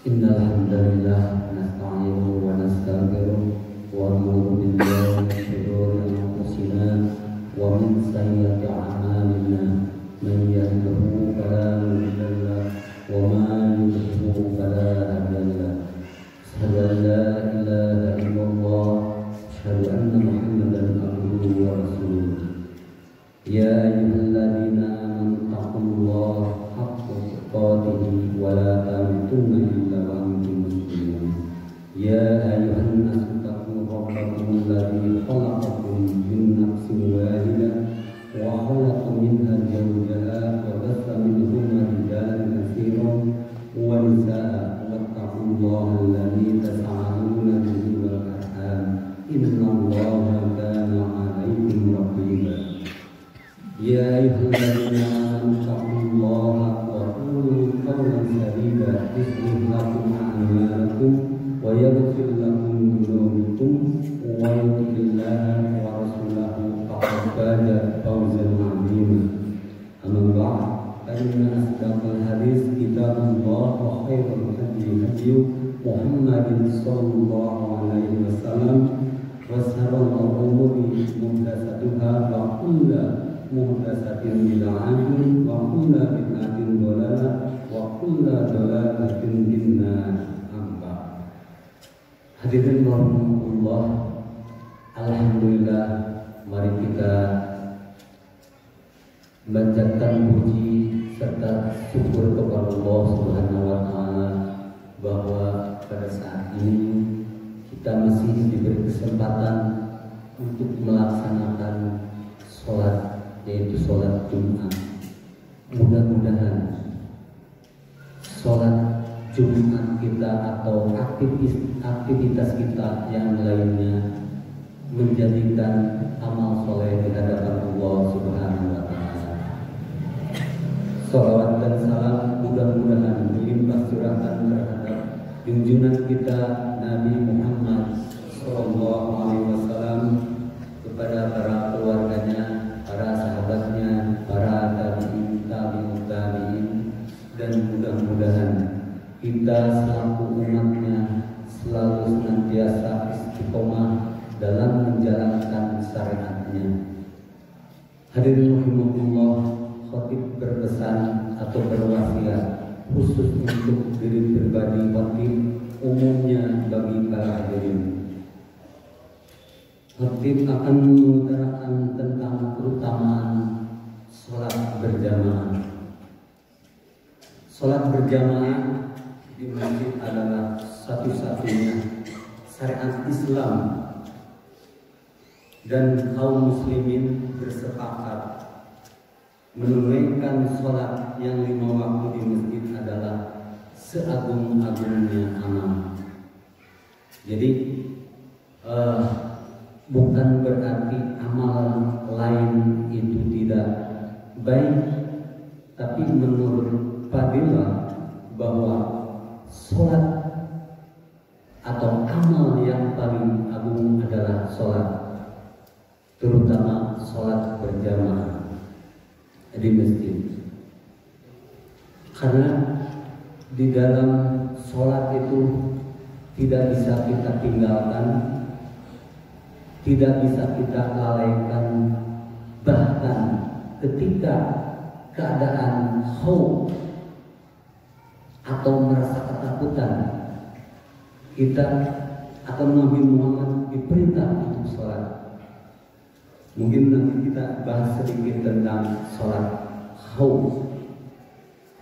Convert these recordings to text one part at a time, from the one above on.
Innal hamdalillah nasta'inuhu wa nastaghfiruh wa na'udzu billahi min shururi anfusina wa min sayyiati a'malina man yahdihillahu fala mudilla lahu wa man yudlil fala hadiya lahu. Asyhadu an la ilaha illallah asyhadu anna Muhammadan abduhu wa rasuluh. Ya ayyuhalladzina amanu taqullaha haqqa tuqatih wa la tamutunna illa wa antum muslimun. Ya ayyuhan nasu taqu rabbakum alladzi khalaqakum min nafsin wahidah wa khalaqa minha zawjaha wa bassa minhuma rijalan katsiran wa nisaa'a wattaqullaha alladzi tasaaluna bihi wal arham innallaha kana 'alaykum raqiba. Ya ayyuhalladzina amanu taqullaha wa qulu qawlan sadida yuslih lakum a'malakum wa yaghfir lakum dhunubakum wa yuti'illaha wa rasulahu faqad faza fawzan 'azima. Amma ba'd, fa inna asdaqal hadits kitabullah wa khairul hadyi Muhammadin sallallahu alaihi wasallam wa sharral umuri muhdatsatuha wa kullu muhdatsatin bid'atin wa kullu bid'atin dhalalah wa kullu dhalalatin finnar. Amma hadirin rahimakumullah, alhamdulillah, mari kita membacakan puji serta syukur kepada Allah Subhanahu wa taala bahwa pada saat ini kita masih diberi kesempatan untuk melaksanakan sholat, yaitu sholat Jumat. Mudah-mudahan sholat Jumat kita atau aktivitas kita yang lainnya menjadikan amal soleh di hadapan Allah Subhanahu wa taala. Shalawat dan salam mudah-mudahan berlimpah curahkan terhadap junjungan kita Nabi Muhammad sallallahu alaihi wasallam, kepada para keluarganya, para sahabatnya, para tabi'in, dan mudah-mudahan kita selaku umatnya selalu senantiasa istiqomah dalam menjalankan syariatnya. Hadirin rahimakumullah, khatib berpesan atau berwasiat khusus untuk diri pribadi khatib, umumnya bagi para hadirin. Khatib akan mengutarakan tentang keutamaan sholat berjamaah. Sholat berjamaah di masjid adalah satu-satunya syariat Islam, dan kaum muslimin bersepakat menunaikan sholat yang 5 waktu di masjid adalah seagung-agungnya amal. Jadi bukan berarti amal lain itu tidak baik, tapi menurut fadilah bahwa sholat atau amal yang paling agung adalah sholat, terutama sholat berjamaah di masjid. Karena di dalam sholat itu tidak bisa kita tinggalkan, tidak bisa kita lalaikan, bahkan ketika keadaan khauf atau merasa ketakutan, kita akan Nabi Muhammad diperintah untuk sholat. Mungkin nanti kita bahas sedikit tentang sholat khauf,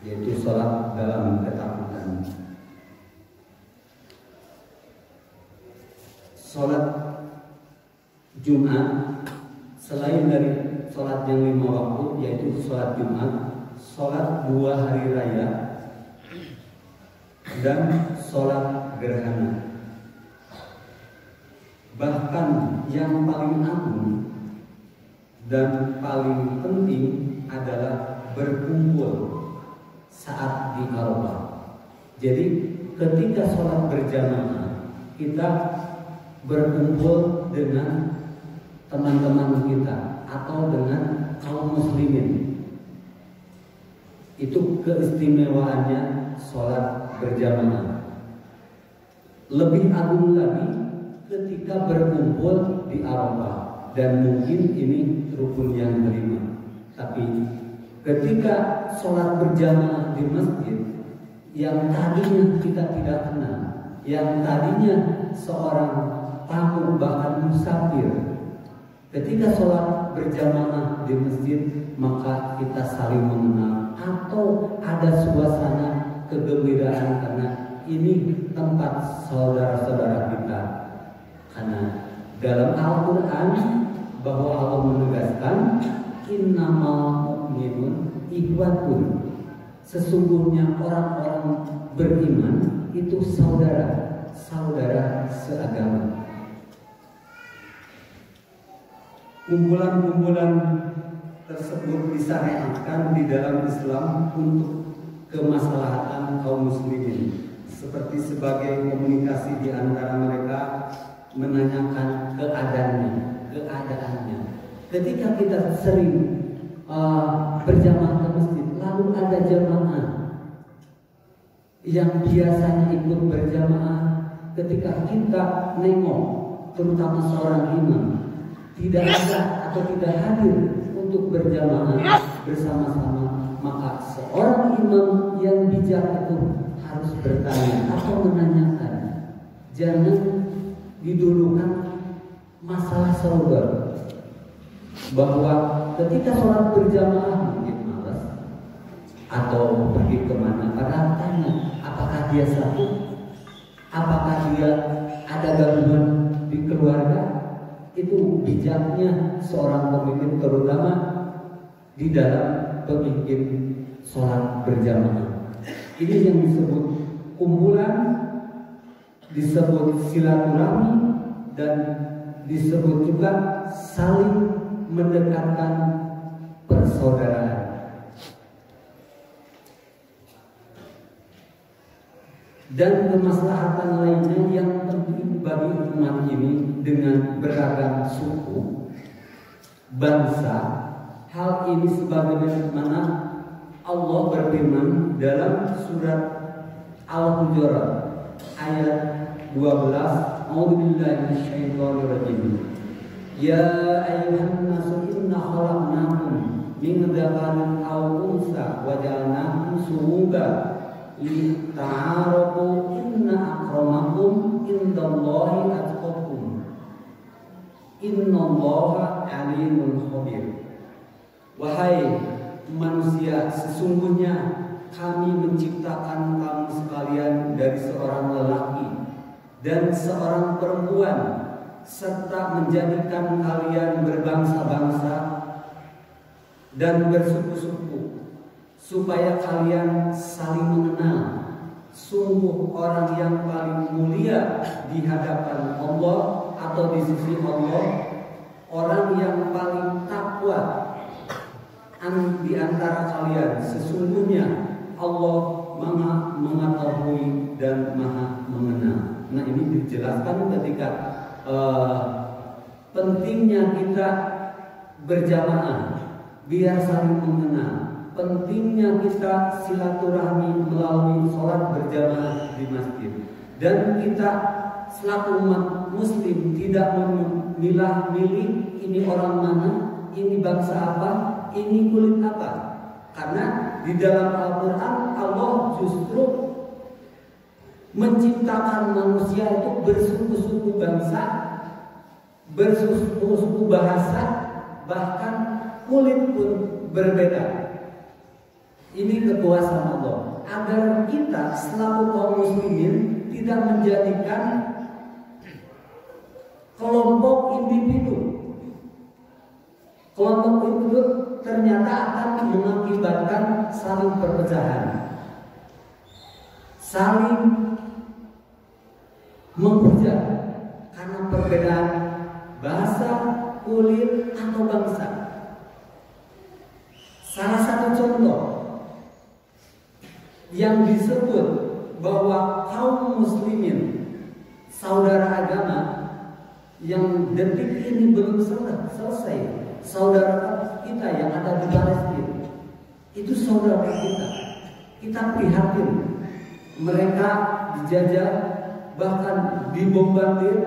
yaitu sholat dalam ketakutan. Sholat Jumat selain dari sholat yang 5 waktu, yaitu sholat Jumat, sholat 2 hari raya, dan sholat gerhana. Bahkan yang paling agung dan paling penting adalah berkumpul saat di Arafah. Jadi ketika sholat berjamaah, kita berkumpul dengan teman-teman kita atau dengan kaum muslimin. Itu keistimewaannya sholat berjamaah. Lebih agung lagi ketika berkumpul di Arafah, dan mungkin ini rukun yang kelima. Tapi ketika sholat berjamaah di masjid yang tadinya kita tidak kenal, yang tadinya seorang tamu bahkan musafir, ketika sholat berjamaah di masjid maka kita saling mengenal atau ada suasana kegembiraan karena ini tempat saudara-saudara kita. Karena dalam Al-Quran bahwa Allah menegaskan innamal mu'minun ikhwatun, sesungguhnya orang-orang beriman itu saudara seagama. Kumpulan-kumpulan tersebut disyariatkan di dalam Islam untuk kemaslahatan kaum muslimin, seperti sebagai komunikasi di antara mereka, menanyakan keadaannya. Ketika kita sering berjamaah ke masjid, lalu ada jamaah yang biasanya ikut berjamaah, ketika kita nengok, terutama seorang imam tidak ada atau tidak hadir untuk berjamaah bersama-sama, maka seorang imam yang bijak itu harus bertanya atau menanyakan. Jangan didulukan masalah saudara, bahwa ketika sholat berjamaah mungkin malas atau pergi kemana, padahal tanya apakah dia sakit, apakah dia ada gangguan di keluarga. Itu bijaknya seorang pemimpin, terutama di dalam pemimpin sholat berjamaah. Ini yang disebut kumpulan, disebut silaturahmi, dan disebut juga saling mendekatkan persaudaraan. Dan kemaslahatan lainnya yang penting bagi umat ini dengan beragam suku, bangsa. Hal ini sebagaimana Allah berfirman dalam surat Al-Hujurat ayat 12, A'udzubillahi minasyaitonirrajim. Ya ayyuhan nasu inna khalaqnakum min dzakarin aw unsa wa ja'alnakum syu'uban lita'arafu inna akramakum indallahi atqakum innallaha alimun khabir. Wahai manusia, sesungguhnya kami menciptakan kamu sekalian dari seorang lelaki dan seorang perempuan, serta menjadikan kalian berbangsa-bangsa dan bersuku-suku, supaya kalian saling mengenal. Sungguh orang yang paling mulia di hadapan Allah atau di sisi Allah, orang yang paling takwa di antara kalian. Sesungguhnya Allah Maha mengetahui dan Maha mengenal. Nah, ini dijelaskan ketika pentingnya kita berjamaah biar saling mengenal, pentingnya kita silaturahmi melalui sholat berjamaah di masjid, dan kita selaku umat muslim tidak memilah-milih ini orang mana, ini bangsa apa, ini kulit apa. Karena di dalam Al-Quran Allah justru menciptakan manusia itu bersuku-suku bangsa, bersuku-suku bahasa, bahkan kulit pun berbeda. Ini kekuasaan Allah, agar kita selaku kaum muslimin tidak menjadikan kelompok individu. Kelompok individu ternyata akan mengakibatkan saling perpecahan, saling menghujat karena perbedaan bahasa, kulit, atau bangsa. Salah satu contoh yang disebut bahwa kaum muslimin saudara agama yang detik ini belum selesai, saudara kita yang ada di Palestina itu saudara kita. Kita prihatin, mereka dijajah, bahkan dibombardir,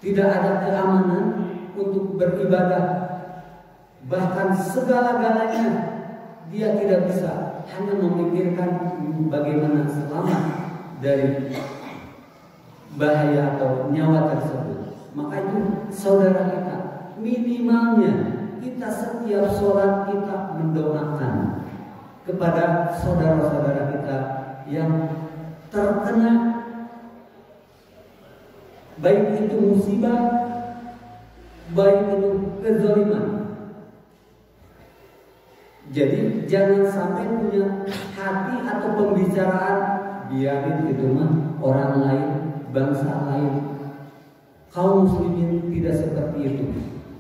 tidak ada keamanan untuk beribadah, bahkan segala-galanya dia tidak bisa, hanya memikirkan bagaimana selamat dari bahaya atau nyawa tersebut. Maka itu saudara kita, minimalnya kita setiap sholat kita mendoakan kepada saudara-saudara kita yang terkena baik itu musibah, baik itu kezaliman. Jadi jangan sampai punya hati atau pembicaraan biarin itu mah orang lain, bangsa lain. Kaum muslimin tidak seperti itu.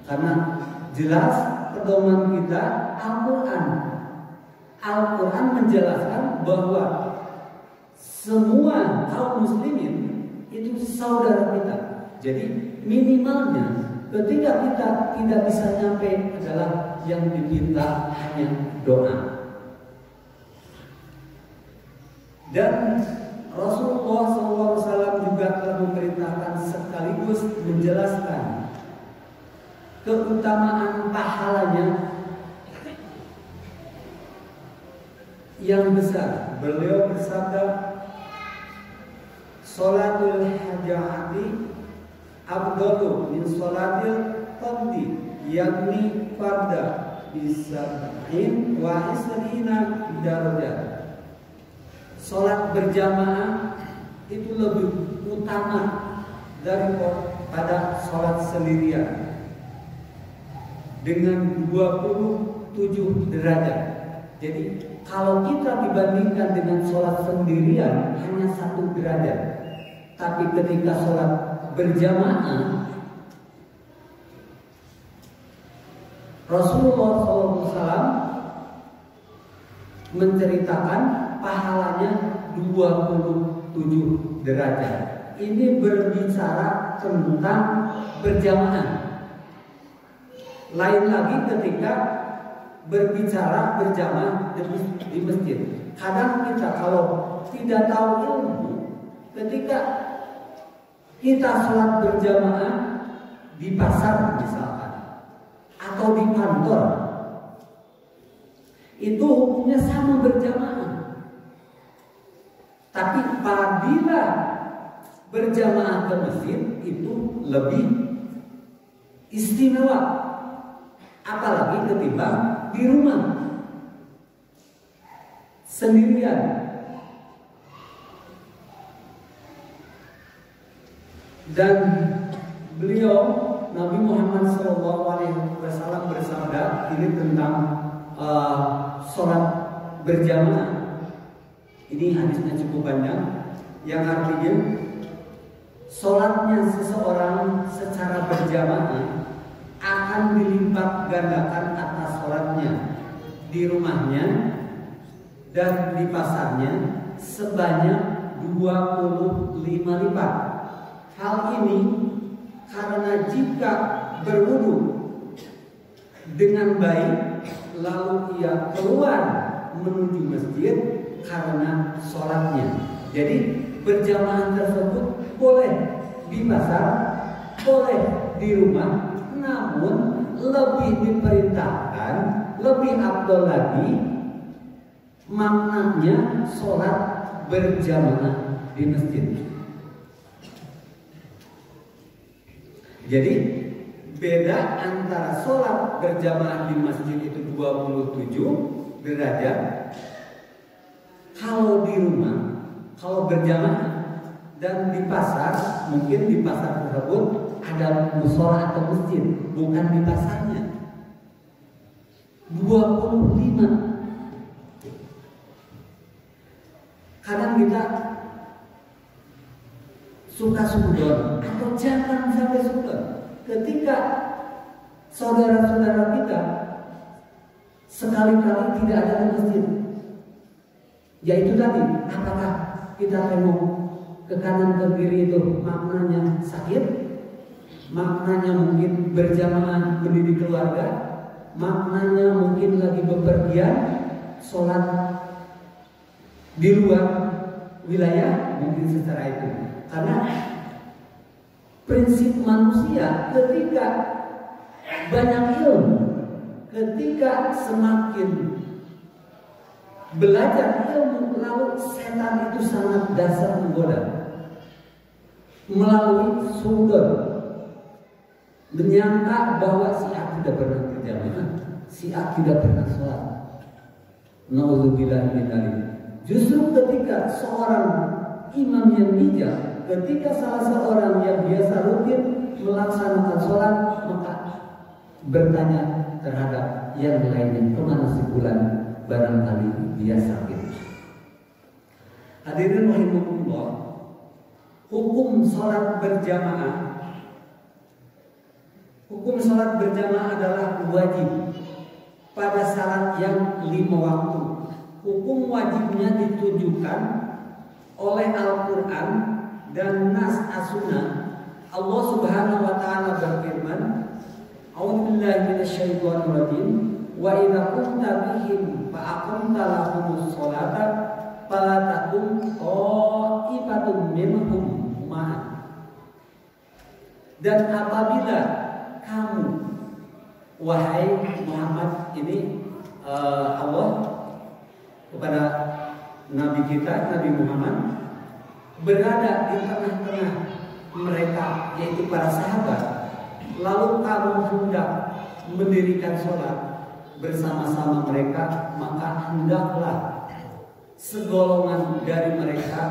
Karena jelas pedoman kita Al-Quran. Al-Quran menjelaskan bahwa semua kaum muslimin itu saudara kita. Jadi minimalnya ketika kita tidak bisa nyampe adalah yang diminta hanya doa. Dan Rasulullah SAW juga telah memerintahkan sekaligus menjelaskan keutamaan pahalanya yang besar. Beliau bersabda, "Sholatul hajati afdalu min sholatil fardhi, yakni farda bisab'in wa isrina darajat." Sholat berjamaah itu lebih utama daripada sholat sendirian dengan 27 derajat. Jadi kalau kita dibandingkan dengan sholat sendirian hanya 1 derajat, tapi ketika sholat berjamaah Rasulullah SAW menceritakan pahalanya 27 derajat. Ini berbicara tentang berjamaah. Lain lagi ketika berbicara berjamaah di masjid. Kadang kita kalau tidak tahu ilmu, ketika kita sholat berjamaah di pasar misalkan, atau di kantor, itu hukumnya sama berjamaah. Tapi apabila berjamaah ke masjid itu lebih istimewa, apalagi ketimbang di rumah sendirian. Dan beliau Nabi Muhammad SAW bersabda ini tentang sholat berjamaah. Ini hadisnya cukup panjang, yang artinya sholatnya seseorang secara berjamaah akan dilipat gandakan atas sholatnya di rumahnya dan di pasarnya sebanyak 25 lipat. Hal ini karena jika berwudu dengan baik lalu ia keluar menuju masjid karena sholatnya. Jadi berjamaah tersebut boleh di pasar, boleh di rumah, namun lebih diperintahkan, lebih afdal lagi maknanya sholat berjamaah di masjid. Jadi beda antara sholat berjamaah di masjid itu 27 derajat. Kalau di rumah, kalau berjamaah dan di pasar, mungkin di pasar tersebut ada mushola atau masjid, bukan di pasarnya. 25. Kadang kita suka sudon atau jangan sampai sudon ketika saudara-saudara kita sekali-kali tidak ada di masjid. Yaitu tadi, apakah kita tengok ke kanan ke kiri itu maknanya sakit, maknanya mungkin berjamaah mendidik keluarga, maknanya mungkin lagi bepergian, sholat di luar, wilayah mungkin secara itu. Karena prinsip manusia ketika banyak ilmu, ketika semakin belajar ilmu, lalu setan itu sangat dasar menggoda melalui sumber, menyangka bahwa si A tidak pernah berjamaah, si A tidak pernah sholat. Nauzubillah min dzalik. Justru ketika seorang imam yang bijak, ketika salah seorang yang biasa rutin melaksanakan sholat, maka bertanya terhadap yang lainnya, kemana si fulan, barangkali dia sakit. Hadirin rahimakumullah, hukum sholat berjamaah. Hukum sholat berjamaah adalah wajib pada syarat yang 5 waktu. Hukum wajibnya ditujukan oleh Al-Quran dan Nas As-Sunnah. Allah Subhanahu wa Ta'ala berfirman, A'udzubillahi minasyaitonir rajim, wa idza kunta bihim fa aqamta lahumus sholata fala takum qa'ifatun minhum ma'ak. Dan apabila kamu, wahai Muhammad, ini Allah kepada Nabi kita, Nabi Muhammad, berada di tengah-tengah mereka, yaitu para sahabat, lalu kamu hendak mendirikan sholat bersama-sama mereka, maka hendaklah segolongan dari mereka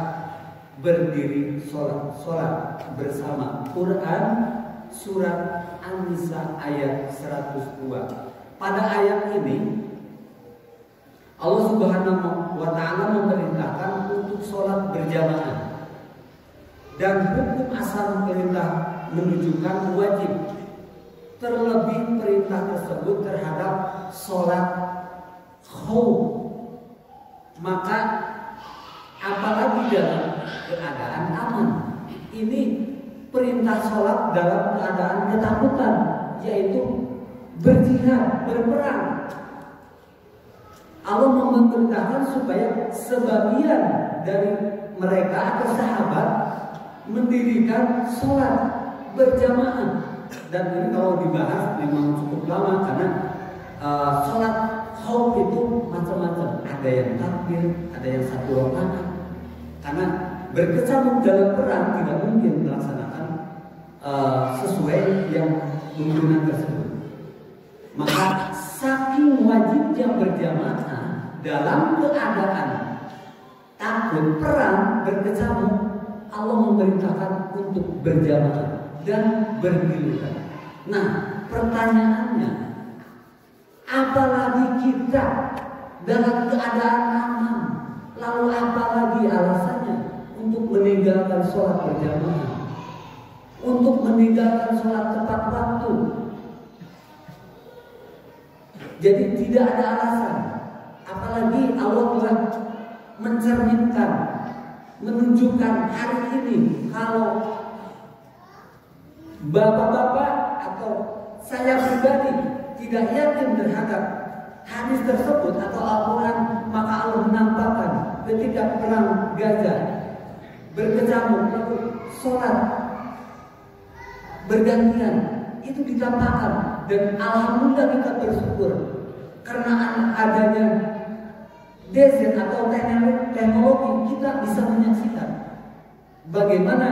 berdiri sholat bersama. Quran surat An-Nisa ayat 102. Pada ayat ini Allah Subhanahu wa Ta'ala memerintahkan untuk sholat berjamaah, dan hukum asal perintah menunjukkan wajib. Terlebih perintah tersebut terhadap sholat khauf, maka apalagi dalam keadaan aman. Ini perintah sholat dalam keadaan ketakutan, yaitu berjihad, berperang. Allah memerintahkan supaya sebagian dari mereka atau sahabat mendirikan sholat berjamaah. Dan ini kalau dibahas memang cukup lama, karena sholat khauf itu macam-macam. Ada yang takbir, ada yang 1 rakaat. Karena berkecamuk dalam perang tidak mungkin melaksanakan sesuai yang tuntunan tersebut. Maka saking wajibnya berjamaah dalam keadaan takut perang berkecamuk, Allah memerintahkan untuk berjamaah dan bergiliran. Nah, pertanyaannya, apalagi kita dalam keadaan aman, lalu apalagi alasannya untuk meninggalkan sholat berjamaah, untuk meninggalkan sholat tepat waktu? Jadi tidak ada alasan. Apalagi Allah telah mencerminkan, menunjukkan hari ini, kalau bapak-bapak atau saya pribadi tidak yakin terhadap hadis tersebut atau Al-Quran, maka Allah menampakkan ketika perang Gaza berkecamuk, lalu sholat bergantian, itu ditampakkan. Dan alhamdulillah kita bersyukur karena adanya desert atau teknologi, kita bisa menyaksikan bagaimana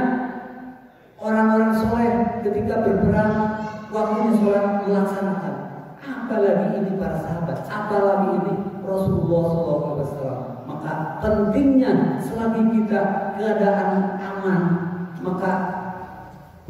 orang-orang soleh ketika berperang waktunya sholat melaksanakan. Apalagi ini para sahabat, apalagi ini Rasulullah SAW. Maka pentingnya selagi kita keadaan aman, maka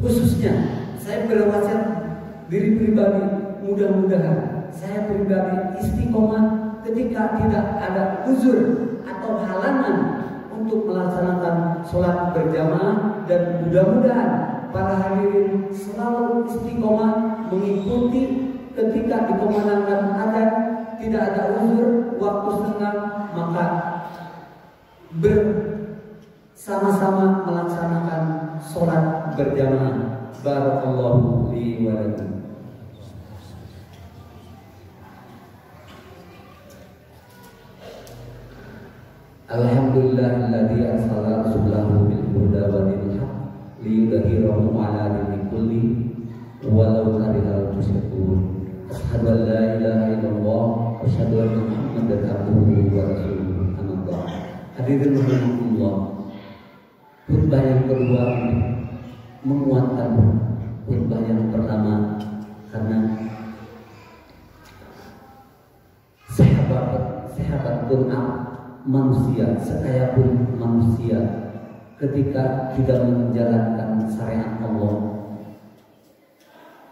khususnya saya berwasiat diri pribadi, mudah-mudahan saya pribadi istiqomah ketika tidak ada uzur atau halangan untuk melaksanakan sholat berjamaah, dan mudah-mudahan para hadirin selalu istiqomah mengikuti ketika dikumandangkan adzan, tidak ada uzur, waktu senggang, maka bersama-sama melaksanakan sholat berjamaah. Barakallahu li wa lakum. Alhamdulillahilladzi arsala rasulahu bil huda wa dinil haq liyudhhirahu 'ala dini kulli walau karihal musyrikun. Asyhadu an la ilaha illallah wa asyhadu anna Muhammadan abduhu wa rasuluhu. Amma hadirin rahimakumullah. Khutbah yang kedua menguatkan khutbah yang pertama, karena sahabat pun manusia, sekaya pun manusia, ketika tidak menjalankan syariat Allah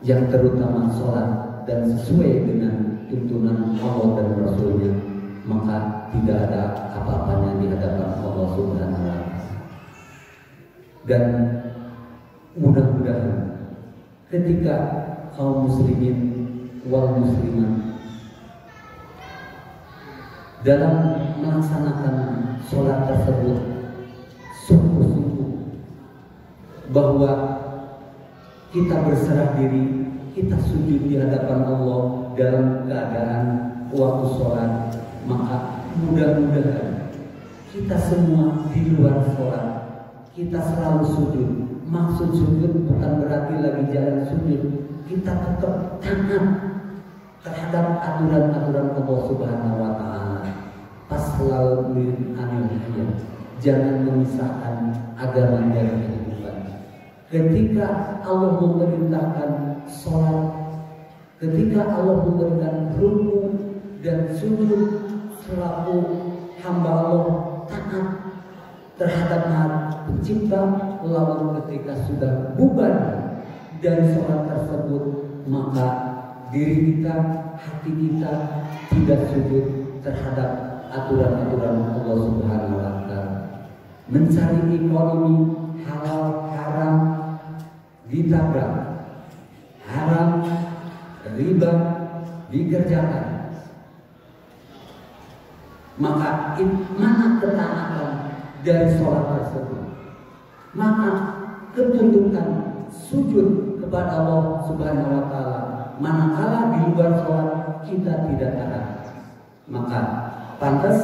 yang terutama sholat dan sesuai dengan tuntunan Allah dan Rasulnya, maka tidak ada apa-apanya di hadapan Allah Subhanahu wa Ta'ala. Dan mudah-mudahan ketika kaum muslimin wal muslimat dalam melaksanakan sholat tersebut sungguh-sungguh bahwa kita berserah diri, kita sujud di hadapan Allah dalam keadaan waktu sholat, maka mudah-mudahan kita semua di luar sholat kita selalu sujud. Maksud sujud bukan berarti lagi jalan sujud, kita tetap taat terhadap aturan-aturan Allah Subhanahu wa Ta'ala. Paslal min anil hayat, jangan memisahkan agama dari kehidupan. Ketika Allah memerintahkan sholat, ketika Allah memberikan rukun dan sujud selaku hamba Allah taat terhadap Pencipta, lalu ketika sudah bubar dari sholat tersebut, maka diri kita, hati kita tidak sujud terhadap aturan-aturan Allah Subhanahu wa Ta'ala. Mencari ekonomi halal haram ditabrak, haram riba dikerjakan, maka mana ketaatan dari sholat tersebut? Maka ketundukan sujud kepada Allah Subhanahu wa Ta'ala manakala di luar sholat kita tidak taat, maka pantas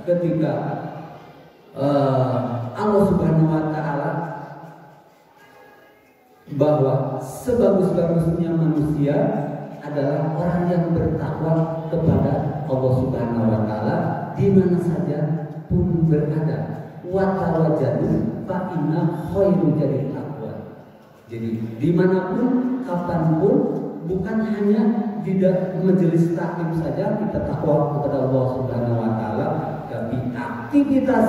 ketika Allah Subhanahu wa Ta'ala bahwa sebagus-bagusnya manusia adalah orang yang bertakwa kepada Allah Subhanahu wa Ta'ala di mana saja pun berada. Wa tawajjadu fa inna khairu jadi takwa. Jadi dimanapun, kapanpun, bukan hanya di majelis taklim saja kita takwa kepada Allah Subhanahu wa Ta'ala, tapi aktivitas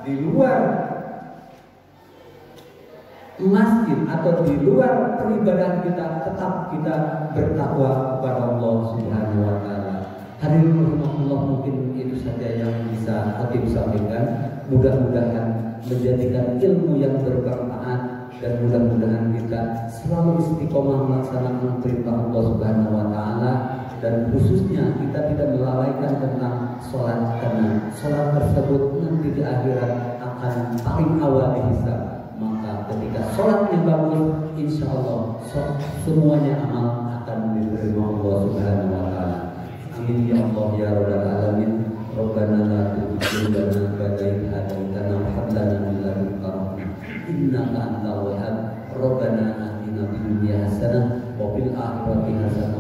di luar masjid atau di luar peribadahan kita tetap kita bertakwa kepada Allah Subhanahu wa Ta'ala. Hadirin rahimahullah, mungkin itu saja yang bisa Khatib sampaikan. Mudah-mudahan menjadikan ilmu yang bermanfaat, dan mudah-mudahan kita selalu istiqomah melaksanakan perintah Allah Subhanahu wa Ta'ala, dan khususnya kita tidak melalaikan tentang sholat, karena sholat tersebut nanti di akhirat akan paling awal dihisab. Maka ketika sholatnya bagus, insya Allah semuanya amal akan diterima Allah Subhanahu wa Ta'ala. Amin ya Allah ya Rabbal alamin. Rabbana la tuzigh qulubana ba'da idh hadaytana wa hab lana min ladunka rahmah innaka antal wahhab. Rabbana atina fid dunya hasanah wa fil akhirati hasanah